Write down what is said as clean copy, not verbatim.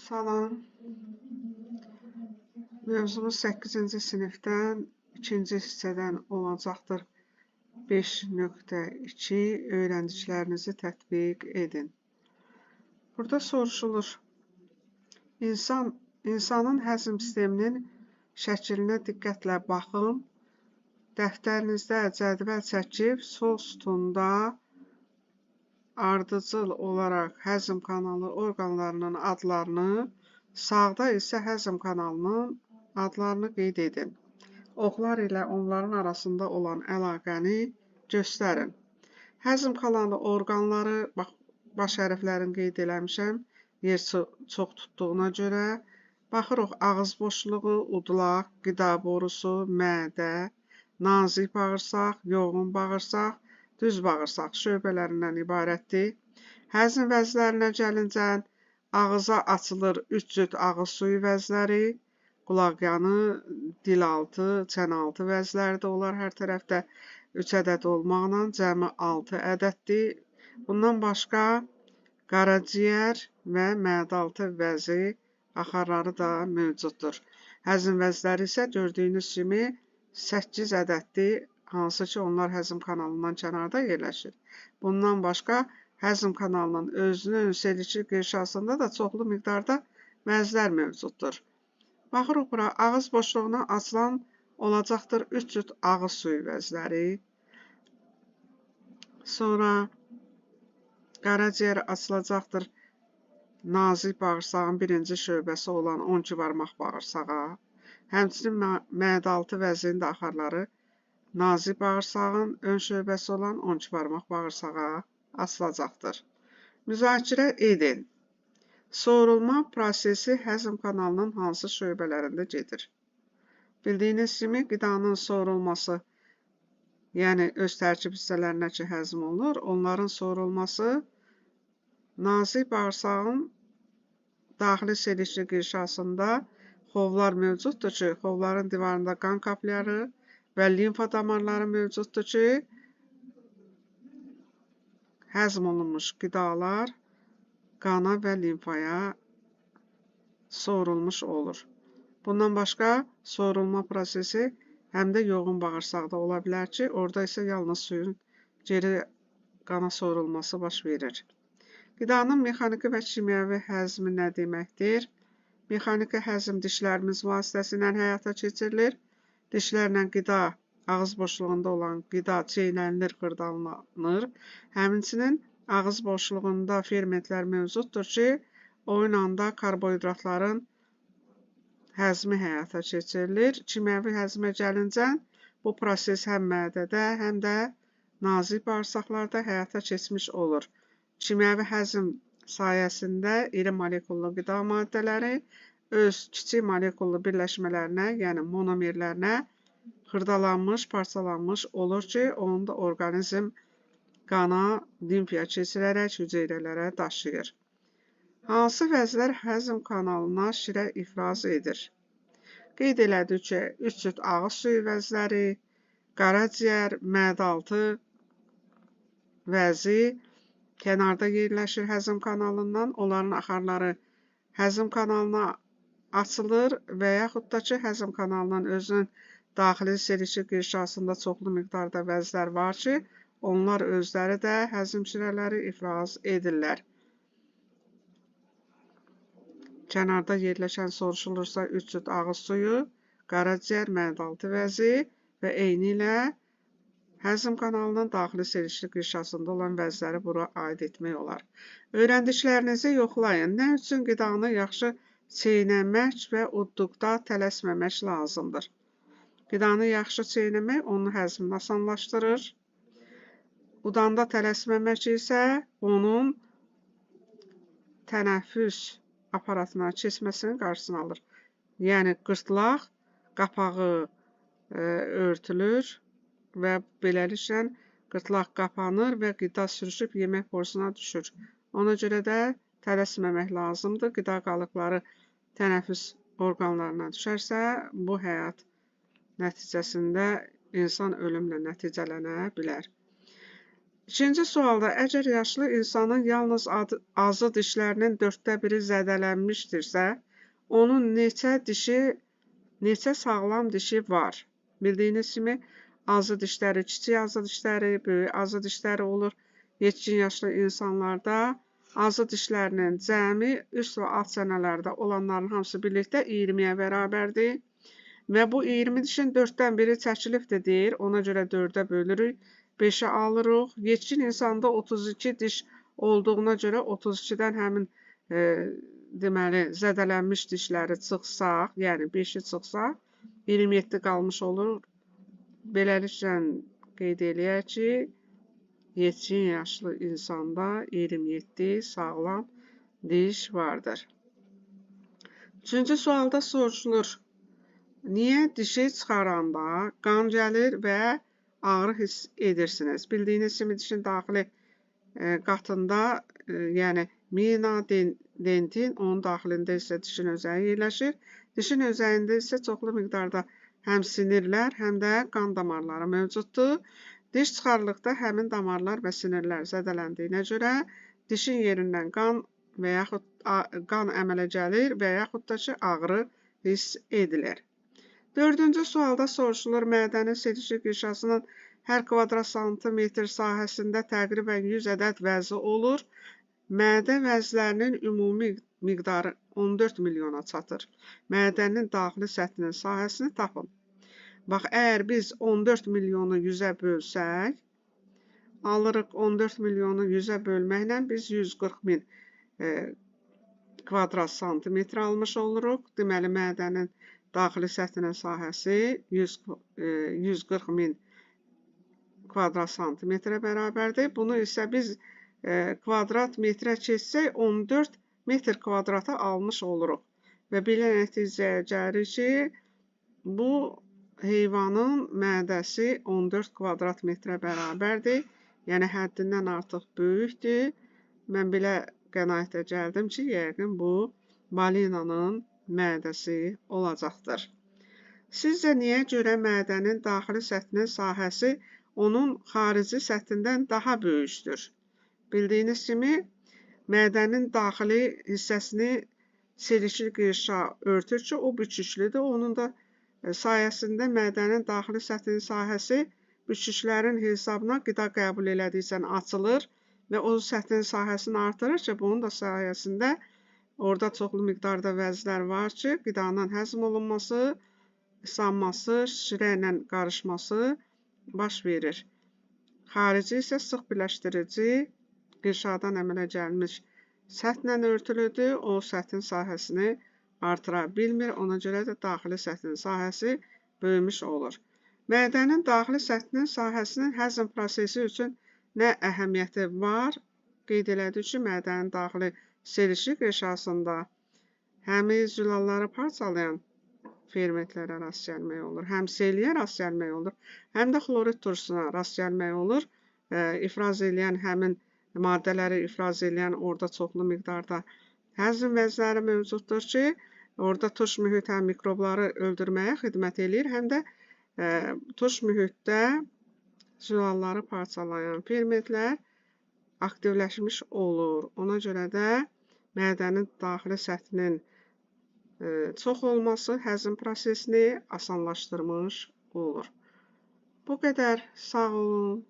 Salam. Mövzumuz 8-ci sinifdən 2-ci hissədən olacaqdır. 5.2 öyrəndiklərinizi tətbiq edin. Burada soruşulur. İnsanın həzm sisteminin şəklinə diqqətlə baxın. Dəftərinizdə cədvəl çəkib sol sütunda ardıcıl olaraq həzm kanalı orqanlarının adlarını, sağda isə həzm kanalının adlarını qeyd edin. Oxlar ilə onların arasında olan əlaqəni göstərin. Həzm kanalı orqanları, baş hərflərini qeyd eləmişəm, yer çox tutduğuna görə. Baxırıq, ağız boşluğu, udlaq, qida borusu, mədə, nazik bağırsaq, yoğun bağırsaq, düz bağırsaq şöbələrindən ibarətdir. Həzm vəzlərinə gəlincə, ağıza açılır 3 cüt ağız suyu vəzləri, qulaqyanı, dilaltı, çənaltı vəzləri də olar hər tərəfdə 3 ədəd olmaqla cəmi 6 ədəddir. Bundan başqa qaraciyər və mədaltı vəzi axarları da mövcuddur. Həzm vəzləri isə gördüyünüz kimi 8 ədəddir, hansı ki onlar həzm kanalından kənarda yerləşir. Bundan başqa həzm kanalının özünün selikli qırşasında da çoxlu miqdarda vəzlər mövcuddur. Baxırıq bura, ağız boşluğuna açılan olacaqdır 3 cüt ağız suyu vəzləri. Sonra qaraciyər açılacaqdır nazik bağırsağın birinci şöbəsi olan 12 barmaq bağırsağa. Həmçinin mədaltı vəzinin də axarları nazik bağırsağın ön şöbəsi olan 12 barmaq bağırsağa açılacaqdır. Müzakirə edin. Soğurulma prosesi həzm kanalının hansı şöbələrində gedir? Bildiyiniz kimi qidanın soğurulması, yəni öz tərkib hissələrinə ki həzm olunur, onların soğurulması nazik bağırsağın daxili selikli qırşasında xovlar mövcuddur ki, xovların divarında qan kapilləri və limfa damarları mövcuddur ki, həzm olunmuş qidalar qana və limfaya soğurulmuş olur. Bundan başqa soğurulma prosesi həm də yoğun bağırsaqda ola bilər ki, orada isə yalnız suyun geri qana soğurulması baş verir. Qidanın mexaniki və kimyəvi həzmi nə deməkdir? Mexaniki həzm dişlərimiz vasitəsilə həyata keçirilir. Dişlərlə qida, ağız boşluğunda olan qida çeynənilir, xırdalanır. Həmçinin ağız boşluğunda fermentlər mövcuddur ki, oyun anda karbohidratların həzmi həyata keçirilir. Kimyəvi həzmə gəlincə, bu proses həm mədədə, həm də nazik bağırsaqlarda həyata keçmiş olur. Kimyəvi həzm sayəsində iri molekullu qida maddələri öz kiçik molekullu birləşmələrinə, yəni monomerlərinə xırdalanmış, parçalanmış olur ki, onu da orqanizm qana, limfaya keçirərək hüceyrələrə daşıyır. Hansı vəzlər həzm kanalına şirə ifraz edir? Qeyd elədik ki, 3 cüt ağız suyu vəzləri, qaraciyər, mədaltı vəzi kənarda yerləşir həzm kanalından. Onların axarları həzm kanalına açılır və yaxud da ki, həzm kanalının özünün daxili selikli qırşasında çoxlu miqdarda vəzlər var ki, onlar özləri də həzm şirələri ifraz edirlər. Kənarda yerləşən soruşulursa 3 cüt ağız suyu, qaraciyər, mədaltı vəzi və eyni ilə həzm kanalının daxili selikli qırşasında olan vəzləri bura aid etmək olar. Öyrəndiklərinizi yoxlayın. Nə üçün qidanı yaxşı çeynəmək və udduqda tələsməmək lazımdır? Qidanı yaxşı çeynəmək onun həzmini asanlaşdırır. Udanda tələsməmək isə onun tənəffüs aparatına keçməsinin qarşısını alır. Yəni, qırtlaq qapağı örtülür və beləliklə qırtlaq qapanır və qida sürüşüb yemək borusuna düşür. Ona görə də tələsməmək lazımdır. Qida qalıqları tənəffüs orqanlarına düşərsə, bu həyat nəticəsində insan ölümlə nəticələnə bilər. İkinci sualda, əgər yaşlı insanın yalnız azı dişlərinin 1/4-i zədələnmişdirsə, onun neçə sağlam dişi var? Bildiyiniz kimi, azı dişləri, kiçik azı dişləri, böyük azı dişləri olur. Yetkin yaşlı insanlarda azı dişlərinin cəmi üst və alt çənələrdə olanların hamısı birlikdə 20-yə bərabərdir. Və bu 20 dişin 4-dən biri çəkilibdir deyir. Ona görə 4-ə bölürük. 5-ə alırıq. Yetkin insanda 32 diş olduğuna görə 32-dən həmin deməli zədələnmiş dişləri çıxsaq, yəni 5-i çıxsaq, 27 qalmış olur. Beləliklə qeyd eləyək ki, yetkin yaşlı insanda 27 sağlam diş vardır. Üçüncü sualda soruşulur. Niyə dişi çıxaranda qan gəlir və ağrı hiss edirsiniz? Bildiyiniz kimi dişin daxili qatında, yəni mina, dentin, onun daxilində isə dişin özəyi yerləşir. Dişin özəyində isə çoxlu miqdarda həm sinirlər, həm də qan damarları mövcuddur. Diş çıxarıldıqda həmin damarlar və sinirlər zədələndiyinə görə dişin yerindən qan və yaxud qan əmələ gəlir və yaxud da ki, ağrı hiss edilir. Dördüncü sualda soruşulur, mədənin selişik qırşasının hər kvadrat santimetr sahəsində təqribən 100 ədəd vəzi olur. Mədə vəzlərinin ümumi miqdarı 14 milyona çatır. Mədənin daxili səthinin sahəsini tapın. Bax, əgər biz 14 milyonu 100-ə bölsək, alırıq 14 milyonu 100-ə bölməklə biz 140 min kvadrat santimetr almış oluruq. Deməli, mədənin daxili səthinin sahəsi 140 min kvadrat santimetrə bərabərdir. Bunu isə biz kvadrat metrə keçsək 14 metr kvadrata almış oluruq. Və belə nəticəyə gəlir ki, bu heyvanın mədəsi 14 kvadrat metrə bərabərdir. Yəni, həddindən artıq böyükdür. Mən belə qənaətə gəldim ki, yəqin bu balinanın mədəsi olacaqdır. Sizcə niyə görə mədənin daxili səthinin sahəsi onun xarici səthindən daha böyükdür? Bildiyiniz kimi, mədənin daxili hissəsini selişik qırşa örtür ki, o büküklüdür. Onun da sayəsində mədənin daxili səthinin sahəsi büküklərin hesabına qida qəbul elədikcə açılır və o səthin sahəsini artırır ki, bunun da sayəsində orada çoxlu miqdarda vəzlər var ki, qidanın həzm olunması, islanması, şirə ilə qarışması baş verir. Xarici isə sıx birləşdirici qırşadan əmələ gəlmiş səthlə örtülüdür. O səthin sahəsini artıra bilmir. Ona görə də daxili səthin sahəsi böyümüş olur. Mədənin daxili səthinin sahəsinin həzm prosesi üçün nə əhəmiyyəti var? Qeyd elədik ki, mədənin daxili selişik qırşasında həm zülalları parçalayan fermentlərə rast gəlmək olur, həm seliyə rast gəlmək olur, həm də xlorid turşusuna rast gəlmək olur. İfraz edən həmin maddələri ifraz edən orada çoxlu miqdarda həzm vəzləri mövcuddur ki, orada turş mühit həm mikrobları öldürməyə xidmət edir, həm də turş mühitdə zülalları parçalayan fermentlər aktivləşmiş olur. Ona görə də mədənin daxili səthinin çox olması həzm prosesini asanlaşdırmış olur. Bu qədər. Sağ olun.